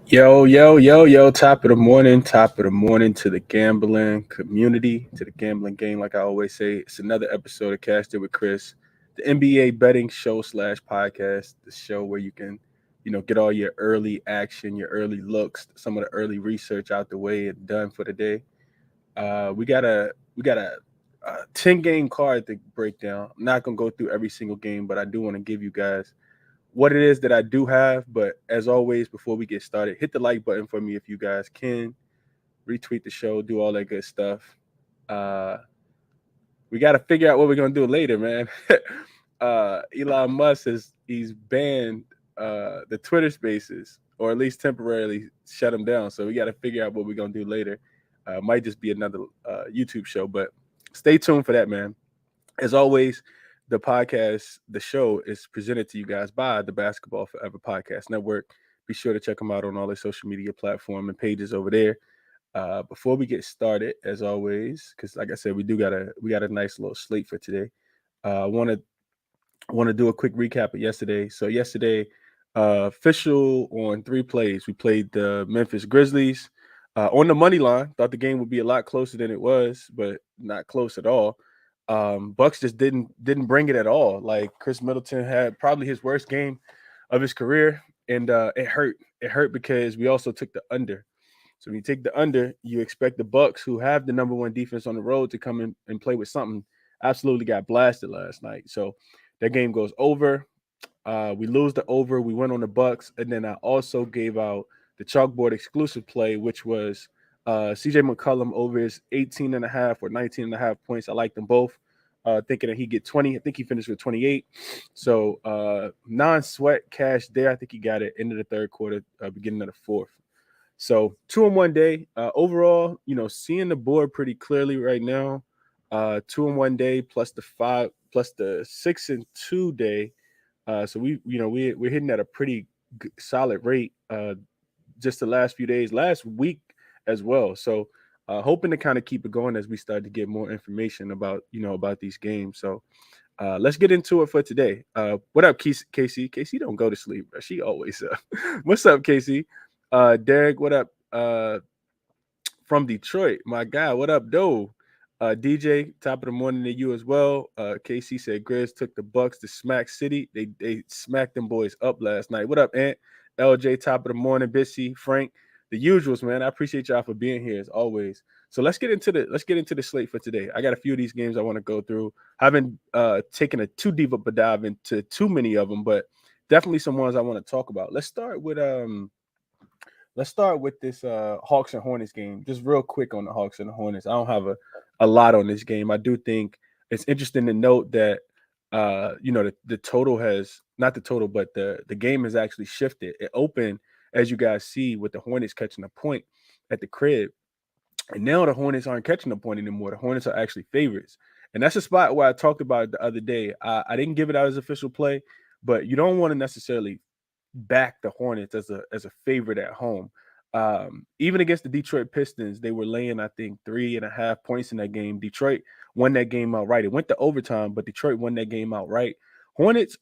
Yo, top of the morning, to the gambling community, to the gambling game. Like I always say, it's another episode of Cashed It with Chris, the NBA betting show slash podcast, the show where you can, get all your early action, your early looks, some of the early research out the way and done for the day. We got a 10 game card to break down. I'm not gonna go through every single game, but I do want to give you guys what it is that I do have. But as always, before we get started, hit the like button for me if you guys can. Retweet the show, do all that good stuff. Uh, we got to figure out what we're gonna do later, man. Elon Musk he's banned the Twitter Spaces, or at least temporarily shut them down. So we got to figure out what we're gonna do later. Might just be another YouTube show, but stay tuned for that, man. As always, the show is presented to you guys by the Basketball Forever Podcast Network. Be sure to check them out on all their social media platform and pages over there. Before we get started, as always, because like I said, we got a nice little slate for today. I want to do a quick recap of yesterday. So yesterday, official on 3 plays. We played the Memphis Grizzlies on the money line. Thought the game would be a lot closer than it was, but not close at all. Bucks just didn't bring it at all. Like Chris Middleton had probably his worst game of his career, and it hurt. It hurt because we also took the under. So when you take the under, you expect the Bucks, who have the number one defense on the road, to come in and play with something. Absolutely got blasted last night. So that game goes over. We lose the over. We went on the Bucks, and then I also gave out the chalkboard exclusive play, which was CJ McCollum over his 18 and a half or 19 and a half points. I like them both. Thinking that he get 20. I think he finished with 28. So non-sweat cash there. I think he got it end of the third quarter, beginning of the fourth. So 2 in 1 day. Overall, seeing the board pretty clearly right now. 2 in 1 day plus the 6 and 2 day. So we're hitting at a pretty solid rate. Just the last few days, last week as well. So hoping to kind of keep it going as we start to get more information about these games. So let's get into it for today. What up, Casey? Casey don't go to sleep, bro. She always What's up, Casey? Derek, what up? From Detroit, my guy. What up, Doe? DJ, top of the morning to you as well. KC said Grizz took the Bucks to Smack City. They smacked them boys up last night. What up, Ant? LJ, top of the morning. Bissy, Frank, the usuals, man. I appreciate y'all for being here as always. So let's get into the slate for today. I got a few of these games I want to go through. I haven't taken a too deep of a dive into too many of them, but definitely some ones I want to talk about. Let's start with this Hawks and Hornets game. Just real quick on the Hawks and the Hornets. I don't have a lot on this game. I do think it's interesting to note that the total has not the total, but the game has actually shifted. It opened, as you guys see, with the Hornets catching a point at the crib. And now the Hornets aren't catching a point anymore. The Hornets are actually favorites. And that's a spot where I talked about it the other day. I didn't give it out as official play, but you don't want to necessarily back the Hornets as a favorite at home. Even against the Detroit Pistons, they were laying, I think, 3.5 points in that game. Detroit won that game outright. It went to overtime, but Detroit won that game outright. Hornets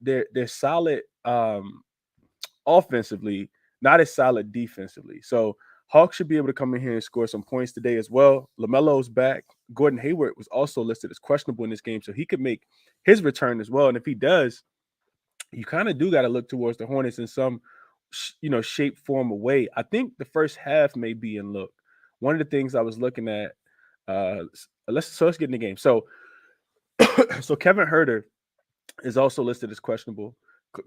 they're solid offensively, not as solid defensively. So Hawks should be able to come in here and score some points today as well. LaMelo's back. Gordon Hayward was also listed as questionable in this game, so he could make his return as well. And if he does, you kind of do got to look towards the Hornets in some, shape, form, or way. I think the first half may be in look. One of the things I was looking at, let's get in the game. So, so Kevin Herter is also listed as questionable.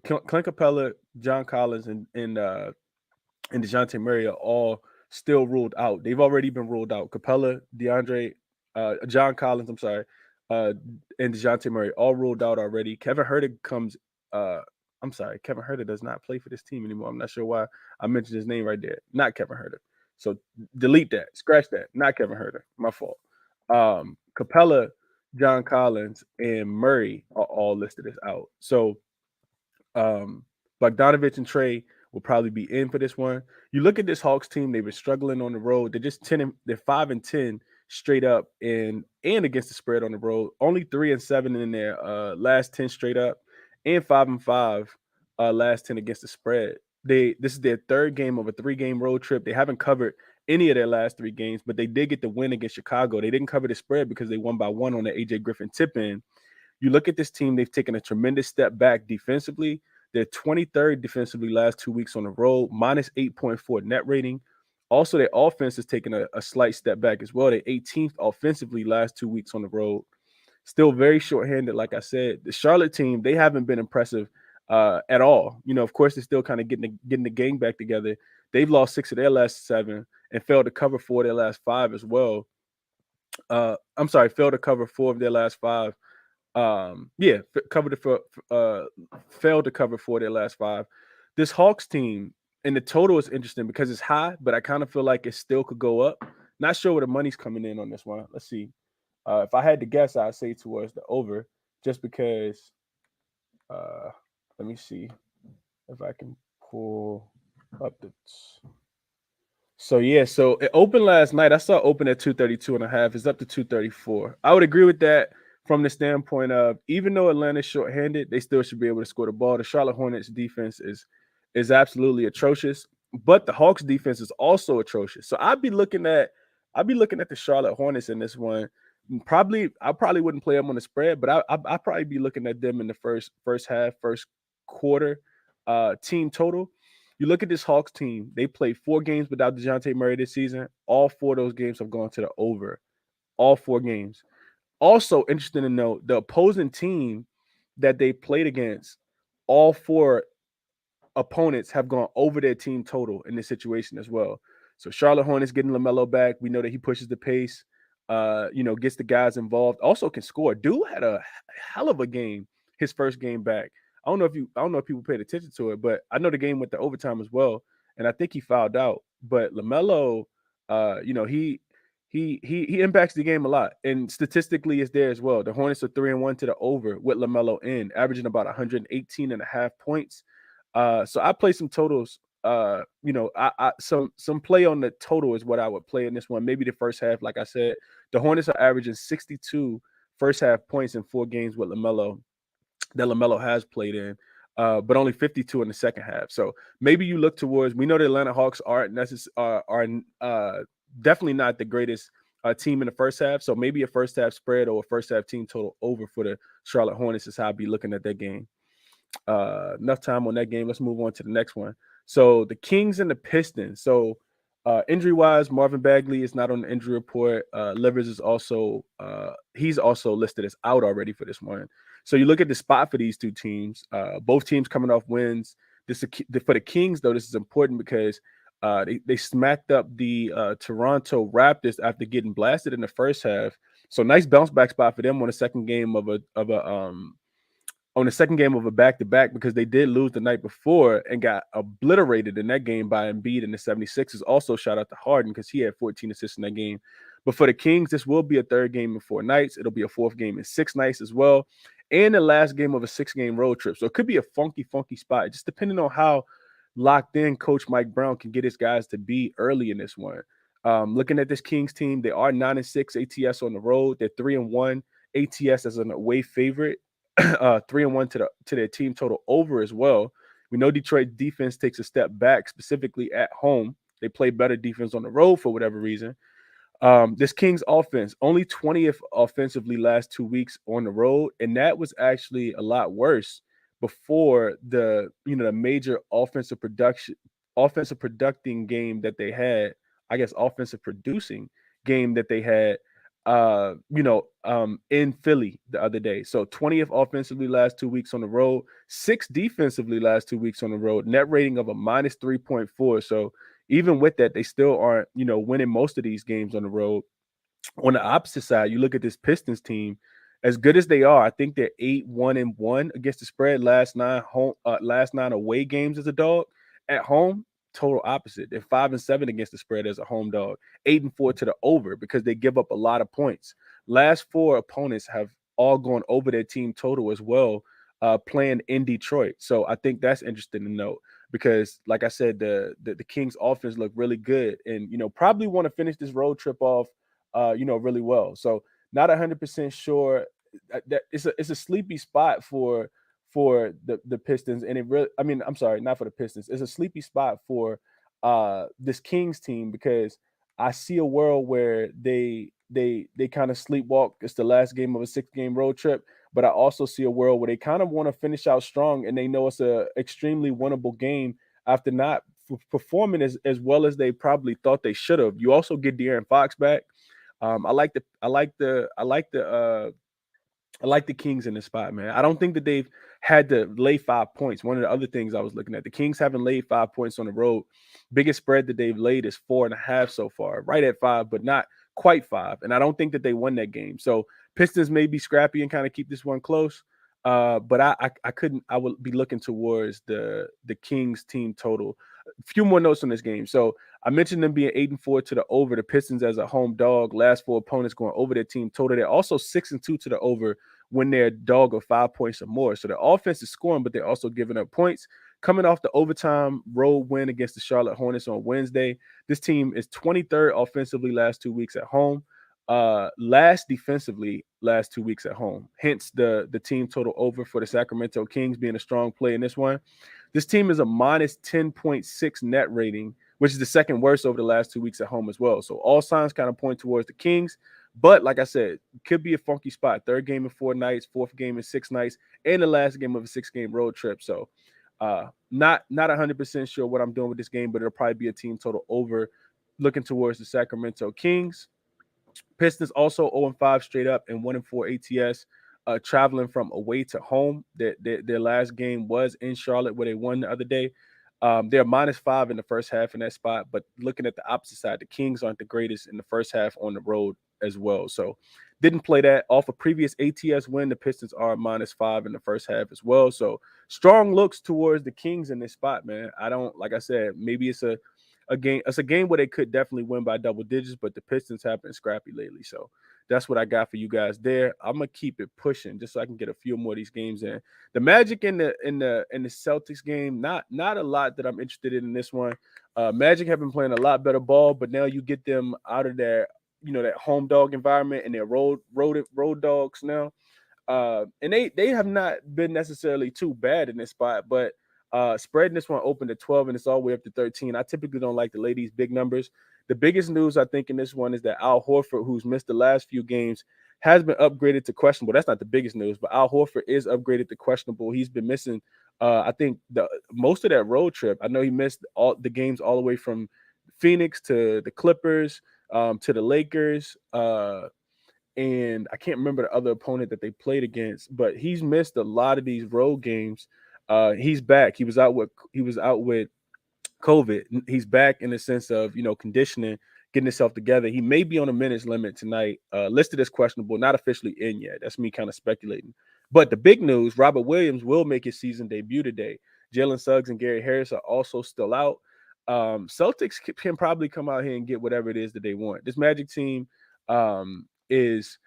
Clint Capella, John Collins, and DeJounte Murray are all still ruled out. They've already been ruled out. Capella, John Collins, I'm sorry, uh, and DeJounte Murray all ruled out already. Kevin Herter comes. I'm sorry, Kevin Herter does not play for this team anymore. I'm not sure why I mentioned his name right there. Not Kevin Herter. So delete that, scratch that. Not Kevin Herter. My fault. Capella, John Collins, and Murray are all listed as out. So um, Bogdanovich and Trey will probably be in for this one. You look at this Hawks team; they've been struggling on the road. They're just they're 5-10 straight up and against the spread on the road. Only 3-7 in their last 10 straight up, and 5-5 last 10 against the spread. This is their third game of a 3-game road trip. They haven't covered any of their last 3 games, but they did get the win against Chicago. They didn't cover the spread because they won by 1 on the AJ Griffin tip-in. You look at this team, they've taken a tremendous step back defensively. They're 23rd defensively last 2 weeks on the road, minus 8.4 net rating. Also, their offense has taken a slight step back as well. They're 18th offensively last 2 weeks on the road. Still very shorthanded, like I said. The Charlotte team, they haven't been impressive at all. Of course, they're still kind of getting the gang back together. They've lost 6 of their last 7 and failed to cover 4 of their last 5 as well. I'm sorry, failed to cover 4 of their last 5. Failed to cover 4 of their last 5. This Hawks team, and the total is interesting because it's high, but I kind of feel like it still could go up. Not sure where the money's coming in on this one. Let's see. If I had to guess, I'd say towards the over, just because. Let me see if I can pull up the. So it opened last night. I saw it open at 232.5. It's up to 234. I would agree with that from the standpoint of, even though Atlanta's shorthanded, they still should be able to score the ball. The Charlotte Hornets defense is absolutely atrocious, but the Hawks defense is also atrocious. So I'd be looking at the Charlotte Hornets in this one. I probably wouldn't play them on the spread, but I'd probably be looking at them in the first half, first quarter, team total. You look at this Hawks team, they played 4 games without DeJounte Murray this season. All 4 of those games have gone to the over. All 4 games. Also, interesting to note, the opposing team that they played against, all 4 opponents have gone over their team total in this situation as well. So Charlotte Hornets getting LaMelo back. We know that he pushes the pace, gets the guys involved. Also can score. Dude had a hell of a game his first game back. I don't know if people paid attention to it, but I know the game went to overtime as well, and I think he fouled out. But LaMelo, he impacts the game a lot, and statistically is there as well. The Hornets are 3-1 to the over with LaMelo in, averaging about 118.5 points. So I play some totals. Some play on the total is what I would play in this one. Maybe the first half, like I said, the Hornets are averaging 62 first half points in 4 games with LaMelo that LaMelo has played in, but only 52 in the second half. So maybe you look towards. We know the Atlanta Hawks are definitely not the greatest team in the first half. So maybe a first half spread or a first half team total over for the Charlotte Hornets is how I'd be looking at that game. Enough time on that game. Let's move on to the next one. So the Kings and the Pistons. So injury wise, Marvin Bagley is not on the injury report. Livers is also he's also listed as out already for this one. So you look at the spot for these 2 teams. Both teams coming off wins. For the Kings though, this is important because they smacked up the Toronto Raptors after getting blasted in the first half. So nice bounce back spot for them on the second game of a back-to-back, because they did lose the night before and got obliterated in that game by Embiid and the 76ers. Also, shout out to Harden because he had 14 assists in that game. But for the Kings, this will be a 3rd game in 4 nights. It'll be a 4th game in 6 nights as well, and the last game of a 6-game road trip. So it could be a funky spot, just depending on how locked in Coach Mike Brown can get his guys to be early in this one. Looking at this Kings team, they are 9-6 ATS on the road. They're 3-1 ATS as an away favorite. 3-1 to their team total over as well. We know Detroit defense takes a step back, specifically at home. They play better defense on the road for whatever reason. This Kings offense, only 20th offensively last 2 weeks on the road, and that was actually a lot worse before the major offensive producing game that they had. I guess offensive producing game that they had in Philly the other day. So 20th offensively last 2 weeks on the road, 6th defensively last 2 weeks on the road, net rating of a minus 3.4. So even with that, they still aren't, winning most of these games on the road. On the opposite side, you look at this Pistons team, as good as they are, I think they're 8-1-1 against the spread. Last 9 away games as a dog. At home, total opposite. They're 5-7 against the spread as a home dog, 8-4 to the over because they give up a lot of points. Last 4 opponents have all gone over their team total as well, playing in Detroit. So I think that's interesting to note because, like I said, the Kings offense look really good and, probably want to finish this road trip off, really well. So not 100% sure that it's a sleepy spot for for the Pistons, and it really, I mean, I'm sorry, not for the Pistons. It's a sleepy spot for this Kings team because I see a world where they kind of sleepwalk. It's the last game of a 6-game road trip, but I also see a world where they kind of want to finish out strong, and they know it's a extremely winnable game after not performing as well as they probably thought they should have. You also get De'Aaron Fox back. I like the Kings in this spot, man. I don't think that they've had to lay 5 points. One of the other things I was looking at, the Kings haven't laid 5 points on the road. Biggest spread that they've laid is 4.5 so far, right at 5, but not quite 5. And I don't think that they won that game. So Pistons may be scrappy and kind of keep this one close. But I couldn't. I would be looking towards the Kings team total. A few more notes on this game. So I mentioned them being 8-4 to the over. The Pistons as a home dog, last 4 opponents going over their team total. They're also 6-2 to the over when they're dog of 5 points or more. So the offense is scoring, but they're also giving up points. Coming off the overtime road win against the Charlotte Hornets on Wednesday, this team is 23rd offensively last 2 weeks at home. Last defensively last 2 weeks at home. Hence the team total over for the Sacramento Kings being a strong play in this one. This team is a minus 10.6 net rating, which is the second worst over the last 2 weeks at home as well. So all signs kind of point towards the Kings. But like I said, could be a funky spot. Third game in 4 nights, fourth game in 6 nights, and the last game of a 6-game road trip. So not 100% sure what I'm doing with this game, but it'll probably be a team total over looking towards the Sacramento Kings. Pistons also 0-5 straight up and 1-4 ATS, traveling from away to home. Their last game was in Charlotte where they won the other day. They're -5 in the first half in that spot, but looking at the opposite side, the Kings aren't the greatest in the first half on the road as well. So didn't play that. Off a previous ATS win, the Pistons are -5 in the first half as well. So strong looks towards the Kings in this spot, man. I don't, like I said, maybe it's a game. It's a game where they could definitely win by double digits, but the Pistons have been scrappy lately. So that's what I got for you guys there. I'm gonna keep it pushing just so I can get a few more of these games in. The Magic in the Celtics game, not a lot that I'm interested in this one. Magic have been playing a lot better ball, but now you get them out of their that home dog environment and they're road dogs now. And they have not been necessarily too bad in this spot, but spreading this one open to 12 and it's all the way up to 13. I typically don't like to lay these big numbers. The biggest news I think in this one is that Al Horford, who's missed the last few games, has been upgraded to questionable. That's not the biggest news, but Al Horford is upgraded to questionable. He's been missing, I think, the most of that road trip. I know he missed all the games all the way from Phoenix to the Clippers, to the Lakers, and I can't remember the other opponent that they played against, but he's missed a lot of these road games. He's back. He was out with COVID. He's back in the sense of conditioning, getting himself together. He may be on a minutes limit tonight. Listed as questionable, not officially in yet. That's me kind of speculating. But the big news: Robert Williams will make his season debut today. Jalen Suggs and Gary Harris are also still out. Celtics can probably come out here and get whatever it is that they want. This Magic team is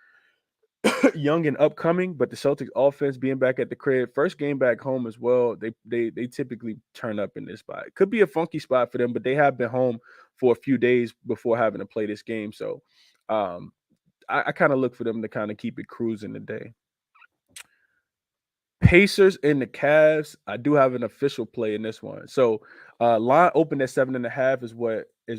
young and upcoming, but the Celtics offense being back at the crib, first game back home as well, they typically turn up in this spot. It could be a funky spot for them, but they have been home for a few days before having to play this game. So I kind of look for them to kind of keep it cruising today. Pacers and the Cavs, I do have an official play in this one. So line opened at 7.5 is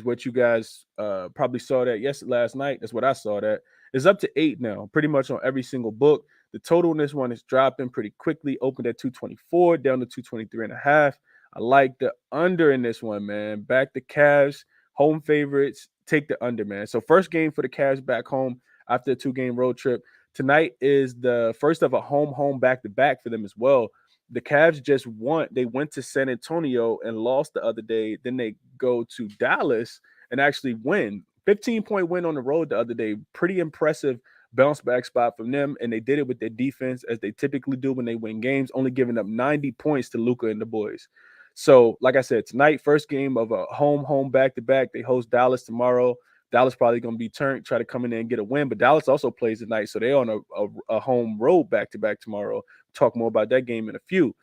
what you guys probably saw that last night. That's what I saw that. It's up to 8 now, pretty much on every single book. The total in this one is dropping pretty quickly, opened at 224, down to 223.5. I like the under in this one, man. Back the Cavs, home favorites, take the under, man. So first game for the Cavs back home after a 2-game road trip. Tonight is the first of a home back-to-back for them as well. The Cavs just won. They went to San Antonio and lost the other day. Then they go to Dallas and actually win. 15-point win on the road the other day. Pretty impressive bounce back spot from them. And they did it with their defense as they typically do when they win games, only giving up 90 points to Luka and the boys. So, like I said, tonight, first game of a home back-to-back. They host Dallas tomorrow. Dallas probably going to be turned, try to come in there and get a win. But Dallas also plays tonight, so they're on a home road back-to-back tomorrow. Talk more about that game in a few.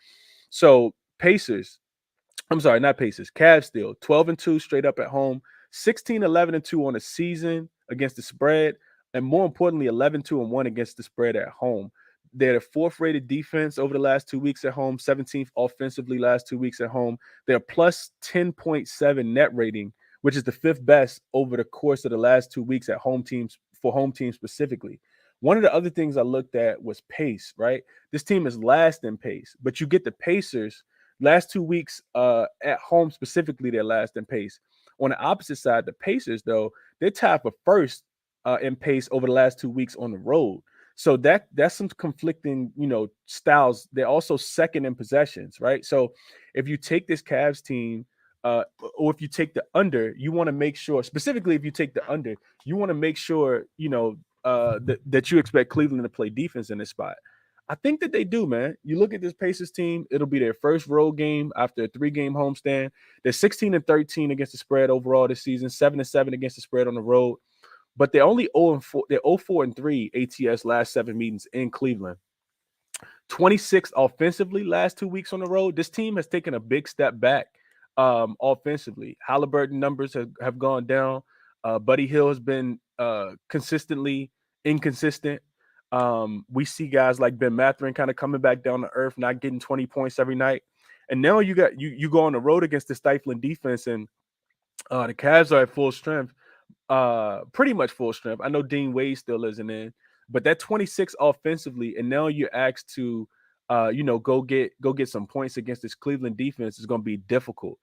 So Pacers, I'm sorry, not Pacers, Cavs still 12-2 straight up at home, 16-11-2 on the season against the spread, and more importantly, 11-2-1 against the spread at home. They're the fourth rated defense over the last 2 weeks at home, 17th offensively last 2 weeks at home. They're plus 10.7 net rating, which is the fifth best over the course of the last 2 weeks at home teams, for home teams specifically. One of the other things I looked at was pace, right? This team is last in pace, but you get the Pacers last 2 weeks at home specifically, they're last in pace. On the opposite side, the Pacers, though, they're tied for first in pace over the last 2 weeks on the road. So that's some conflicting, styles. They're also second in possessions, right? So if you take this Cavs team, or if you take the under, you want to make sure, specifically if you take the under, you want to make sure, that you expect Cleveland to play defense in this spot. I think that they do, man. You look at this Pacers team, it'll be their first road game after a 3-game homestand. They're 16-13 against the spread overall this season, 7-7 against the spread on the road. But they're only 0-4. They're 0-4-3 ATS last 7 meetings in Cleveland. 26th offensively last 2 weeks on the road. This team has taken a big step back offensively. Halliburton numbers have gone down. Buddy Hill has been consistently inconsistent. We see guys like Ben Mathurin kind of coming back down to earth, not getting 20 points every night. And now you go on the road against the stifling defense, and the Cavs are at full strength. Pretty much full strength. I know Dean Wade still isn't in, but that 26 offensively, and now you're asked to go get some points against this Cleveland defense is going to be difficult.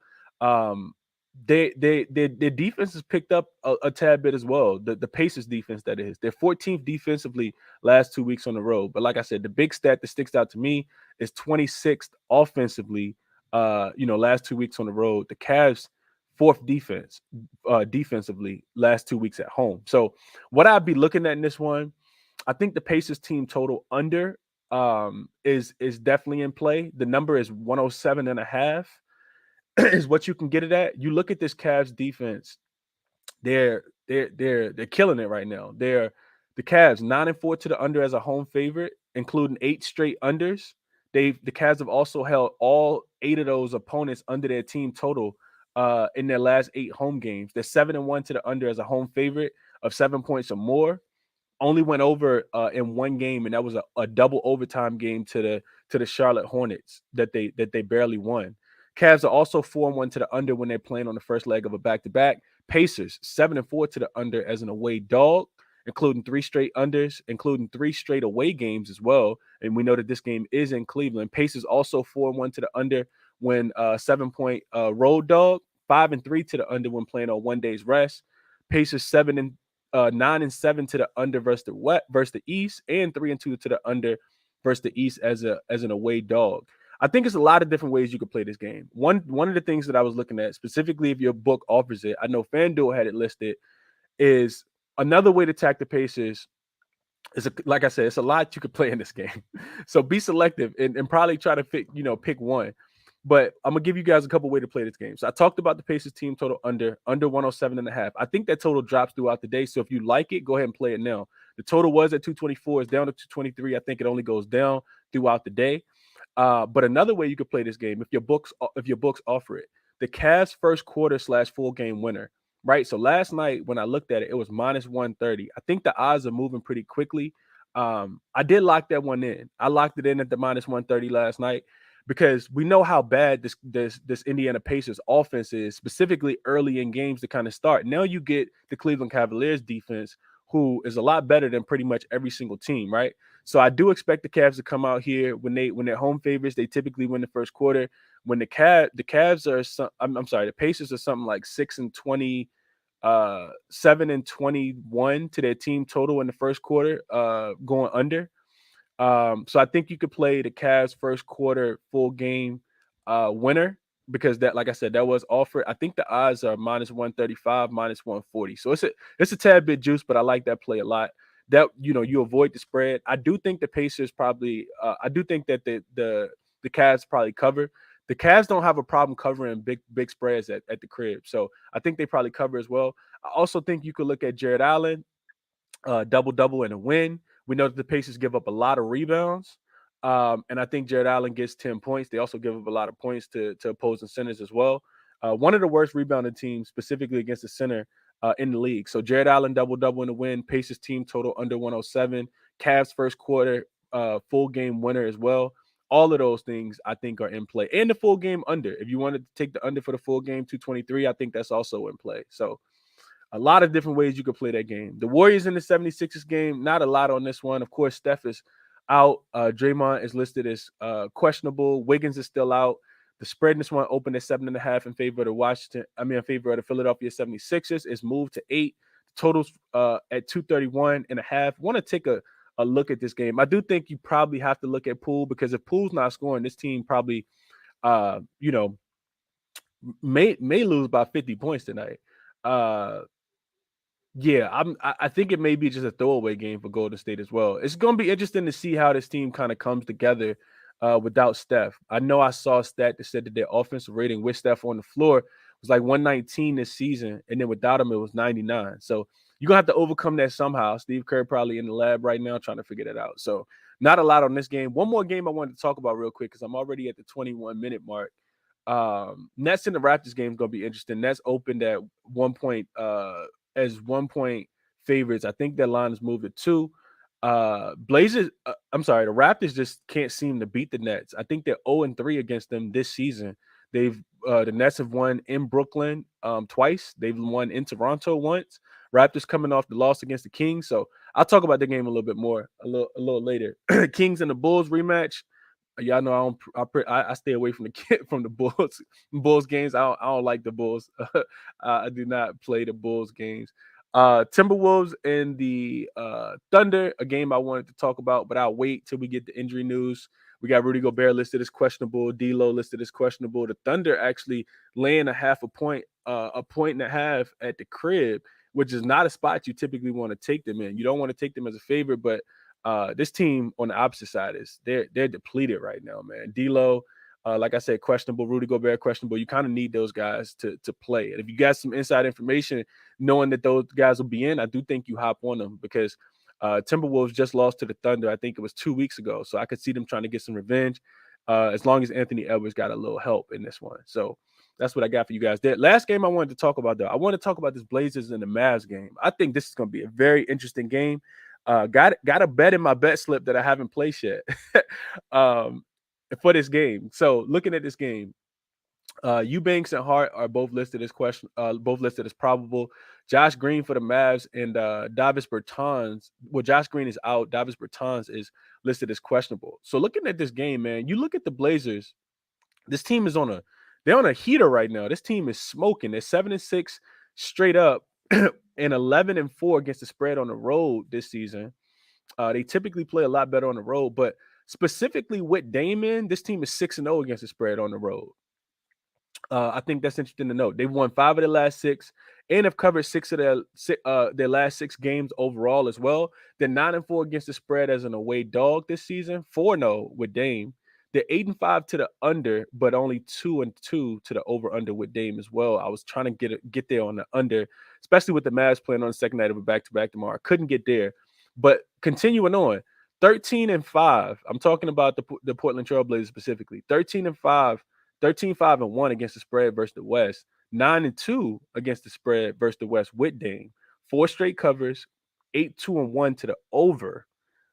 Their defense has picked up a tad bit as well. The Pacers defense, that is. They're 14th defensively last 2 weeks on the road. But like I said, the big stat that sticks out to me is 26th offensively, last 2 weeks on the road. The Cavs fourth defensively last 2 weeks at home. So what I'd be looking at in this one, I think the Pacers team total under is definitely in play. The number is 107.5 is what you can get it at. You look at this Cavs defense, they're killing it right now. They're the Cavs 9-4 to the under as a home favorite, including 8 straight unders. The Cavs have also held all 8 of those opponents under their team total in their last 8 home games. They're 7-1 to the under as a home favorite of 7 points or more. Only went over in one game, and that was a double overtime game to the Charlotte Hornets that they barely won. Cavs are also 4-1 to the under when they're playing on the first leg of a back-to-back. Pacers 7-4 to the under as an away dog, including 3 straight unders, including 3 straight away games as well. And we know that this game is in Cleveland. Pacers also 4-1 to the under when 7-point road dog, 5-3 to the under when playing on 1 day's rest. Pacers 9-7 to the under versus the East, and 3-2 to the under versus the East as an away dog. I think it's a lot of different ways you could play this game. One of the things that I was looking at, specifically if your book offers it, I know FanDuel had it listed, is another way to attack the Pacers. Like I said, it's a lot you could play in this game. So be selective and probably try to pick one. But I'm gonna give you guys a couple ways to play this game. So I talked about the Pacers team total under 107.5. I think that total drops throughout the day. So if you like it, go ahead and play it now. The total was at 224. It's down to 223. I think it only goes down throughout the day. But another way you could play this game, if your books offer it, the Cavs first quarter / full game winner, right? So last night when I looked at it, it was minus 130. I think the odds are moving pretty quickly. I did lock that one in. I locked it in at the minus 130 last night because we know how bad this Indiana Pacers offense is, specifically early in games to kind of start. Now you get the Cleveland Cavaliers defense, who is a lot better than pretty much every single team, right? So I do expect the Cavs to come out here when they're home favorites. They typically win the first quarter. When the Cavs are the Pacers are something like 6-20, 7-21 to their team total in the first quarter, going under. So I think you could play the Cavs first quarter full game winner, because that, like I said, that was offered. I think the odds are minus 135, minus 140. So it's a tad bit juice, but I like that play a lot. That you avoid the spread. I do think the Pacers probably. I do think that the Cavs probably cover. The Cavs don't have a problem covering big spreads at the crib, so I think they probably cover as well. I also think you could look at Jared Allen, double and a win. We know that the Pacers give up a lot of rebounds, and I think Jared Allen gets 10 points. They also give up a lot of points to opposing centers as well. One of the worst rebounding teams, specifically against the center, in the league. So Jared Allen double in the win. Pacers team total under 107. Cavs first quarter full game winner as well. All of those things I think are in play, and the full game under. If you wanted to take the under for the full game, 223, I think that's also in play. So a lot of different ways you could play that game. The Warriors in the 76ers game, not a lot on this one. Of course, Steph is out. Draymond is listed as questionable. Wiggins is still out. The spread in this one opened at 7.5 in favor of the in favor of the Philadelphia 76ers. Is moved to 8. Totals at 231.5. Want to take a look at this game. I do think you probably have to look at Poole, because if Poole's not scoring, this team probably may lose by 50 points tonight. Yeah, I think it may be just a throwaway game for Golden State as well. It's going to be interesting to see how this team kind of comes together without Steph. I know I saw a stat that said that their offensive rating with Steph on the floor was like 119 this season, and then without him, it was 99. So you're going to have to overcome that somehow. Steve Kerr probably in the lab right now trying to figure that out. So not a lot on this game. One more game I wanted to talk about real quick, because I'm already at the 21-minute mark. Nets and the Raptors game is going to be interesting. Nets opened at 1 point as 1 point favorites. I think that line is moved to 2. The Raptors just can't seem to beat the Nets. I think they're 0-3 against them this season. The Nets have won in Brooklyn twice. They've won in Toronto once. Raptors coming off the loss against the Kings. So I'll talk about the game a little bit more a little later. Kings and the Bulls rematch. Y'all know I stay away from the Bulls games. I don't like the Bulls. I do not play the Bulls games. Timberwolves and the Thunder, a game I wanted to talk about, but I'll wait till we get the injury news. We got Rudy Gobert listed as questionable, D'Lo listed as questionable. The Thunder actually laying a point and a half at the crib, which is not a spot you typically want to take them in. You don't want to take them as a favorite, but this team on the opposite side they're depleted right now, man. D'Lo, like I said, questionable. Rudy Gobert, questionable. You kind of need those guys to play. And if you got some inside information, knowing that those guys will be in, I do think you hop on them, because Timberwolves just lost to the Thunder. I think it was 2 weeks ago. So I could see them trying to get some revenge, as long as Anthony Edwards got a little help in this one. So that's what I got for you guys there. Last game I wanted to talk about, though. I want to talk about this Blazers and the Mavs game. I think this is going to be a very interesting game. Got a bet in my bet slip that I haven't placed yet for this game. So looking at this game, Eubanks and Hart are both listed as probable. Josh Green for the Mavs and Davis Bertans. Well, Josh Green is out. Davis Bertans is listed as questionable. So looking at this game, man, you look at the Blazers. This team is they're on a heater right now. This team is smoking. They're 7-6 straight up. And 11-4 against the spread on the road this season. They typically play a lot better on the road, but specifically with Damon, this team is 6-0 against the spread on the road. I think that's interesting to note. They've won 5 of their last 6 and have covered 6 of their last 6 games overall as well. They're 9-4 against the spread as an away dog this season, 4-0 with Dame. They're 8-5 to the under, but only 2-2 to the over/under with Dame as well. I was trying to get there on the under, especially with the Mavs playing on the second night of a back-to-back tomorrow. I couldn't get there. But continuing on, 13-5. I'm talking about the Portland Trailblazers specifically. 13-5, 13-5-1 against the spread versus the West. 9-2 against the spread versus the West with Dame. 4 straight covers, 8-2-1 to the over.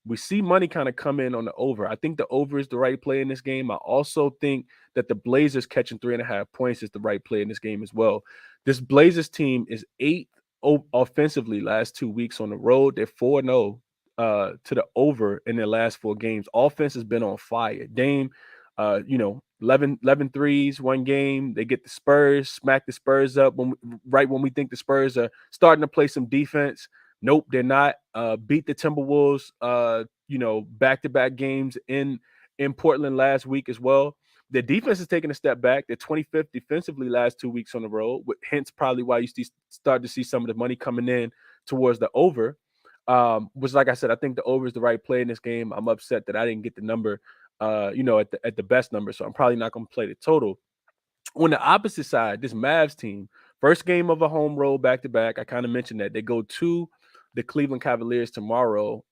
We see money kind of come in on the over. I think the over is the right play in this game. I also think that the Blazers catching 3.5 points is the right play in this game as well. This Blazers team is 8th offensively last 2 weeks on the road. They're 4-0 to the over in their last 4 games. Offense has been on fire. Dame, 11 threes one game. They get the Spurs, smack the Spurs up right when we think the Spurs are starting to play some defense. Nope, they're not. Beat the Timberwolves, back-to-back games in Portland last week as well. Their defense is taking a step back. They're 25th defensively last 2 weeks on the road, hence probably why you start to see some of the money coming in towards the over. Which, like I said, I think the over is the right play in this game. I'm upset that I didn't get the number, at the best number, so I'm probably not going to play the total. On the opposite side, this Mavs team, first game of a home road back-to-back. I kind of mentioned that. They go to the Cleveland Cavaliers tomorrow.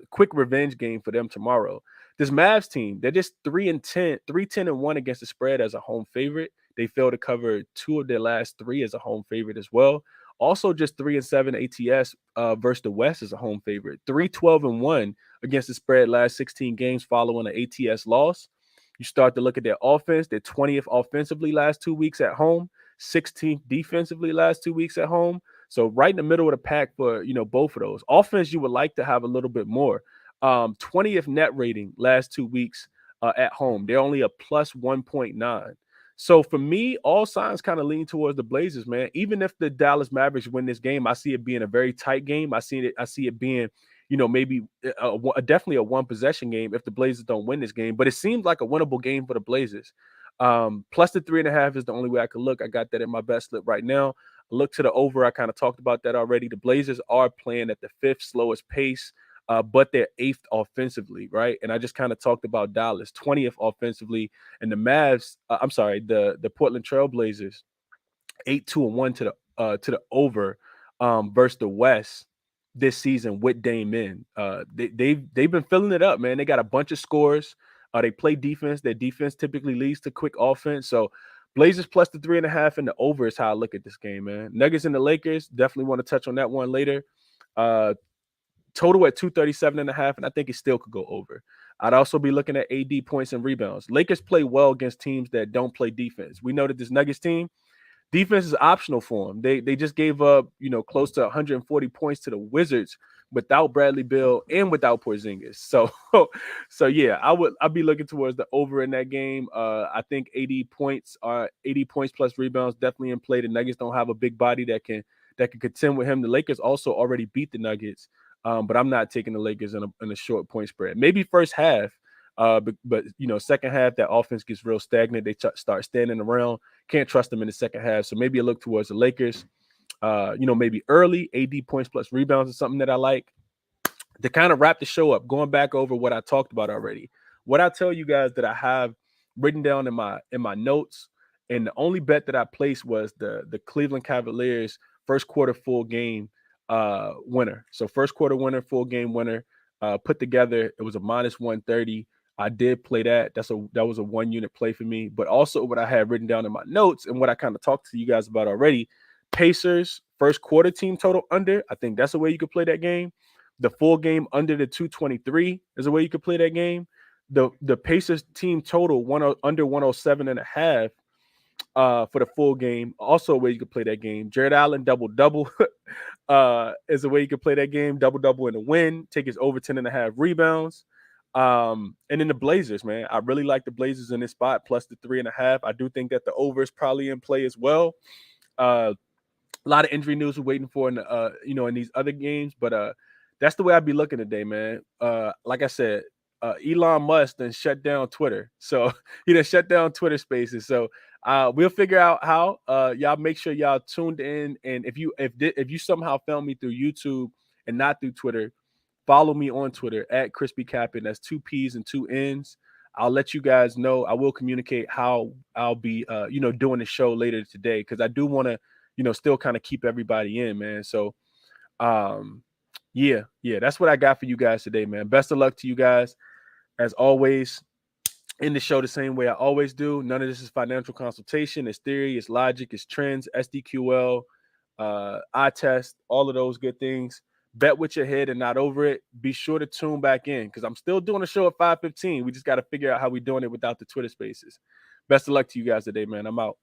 Quick revenge game for them tomorrow. This Mavs team, they're just 3-10, 3-10-1 against the spread as a home favorite. They failed to cover 2 of their last 3 as a home favorite as well. Also, just 3-7 ATS versus the West as a home favorite. 3-12-1 against the spread last 16 games following an ATS loss. You start to look at their offense. They're 20th offensively last 2 weeks at home, 16th defensively last 2 weeks at home. So right in the middle of the pack for both of those. Offense, you would like to have a little bit more. 20th net rating last 2 weeks at home. They're only a plus 1.9. So for me, all signs kind of lean towards the Blazers, man. Even if the Dallas Mavericks win this game, I see it being a very tight game. I see it being, maybe definitely a one possession game if the Blazers don't win this game. But it seems like a winnable game for the Blazers. Plus the 3.5 is the only way I could look. I got that in my best slip right now. Look to the over. I kind of talked about that already. The Blazers are playing at the 5th slowest pace. But they're 8th offensively, right? And I just kind of talked about Dallas, 20th offensively, and the Mavs. The Portland Trailblazers, 8-2-1 to the over versus the West this season with Dame in. They've been filling it up, man. They got a bunch of scores. They play defense. Their defense typically leads to quick offense. So Blazers plus the 3.5 and the over is how I look at this game, man. Nuggets and the Lakers, definitely want to touch on that one later. Total at 237.5, and I think it still could go over. I'd also be looking at AD points and rebounds. Lakers play well against teams that don't play defense. We know that this Nuggets team, defense is optional for them. They just gave up, close to 140 points to the Wizards without Bradley Beal and without Porzingis. So yeah, I'd be looking towards the over in that game. I think 80 points plus rebounds definitely in play. The Nuggets don't have a big body that can contend with him. The Lakers also already beat the Nuggets. But I'm not taking the Lakers in a short point spread. Maybe first half, but second half, that offense gets real stagnant. They start standing around. Can't trust them in the second half. So maybe a look towards the Lakers. Maybe early AD points plus rebounds is something that I like. To kind of wrap the show up, going back over what I talked about already. What I tell you guys that I have written down in my notes, and the only bet that I placed was the Cleveland Cavaliers first quarter full game winner. So first quarter winner, full game winner, put together. It was a minus 130. I did play that. That was a 1 unit play for me. But also what I had written down in my notes and what I kind of talked to you guys about already, Pacers first quarter team total under. I think that's a way you could play that game. The full game under the 223 is a way you could play that game. The Pacers team total under 107.5 for the full game. Also a way you could play that game. Jared Allen double is a way you could play that game. Double in the win. Take his over 10.5 rebounds. And then the Blazers, man. I really like the Blazers in this spot, plus the 3.5. I do think that the over is probably in play as well. A lot of injury news we're waiting for in these other games, but that's the way I'd be looking today, man. Like I said, Elon Musk then shut down Twitter. So he done shut down Twitter Spaces. So we'll figure out how. Y'all make sure y'all tuned in. And if you somehow found me through YouTube and not through Twitter, follow me on Twitter at Crispy Captain. That's 2 P's and 2 N's. I'll let you guys know. I will communicate how I'll be doing the show later today, because I do want to still kind of keep everybody in, man. So yeah, that's what I got for you guys today, man. Best of luck to you guys. As always, end the show the same way I always do. None of this is financial consultation. It's theory, it's logic, it's trends, SDQL, eye test, all of those good things. Bet with your head and not over it. Be sure to tune back in, because I'm still doing a show at 5:15. We just got to figure out how we're doing it without the Twitter Spaces. Best of luck to you guys today, man. I'm out.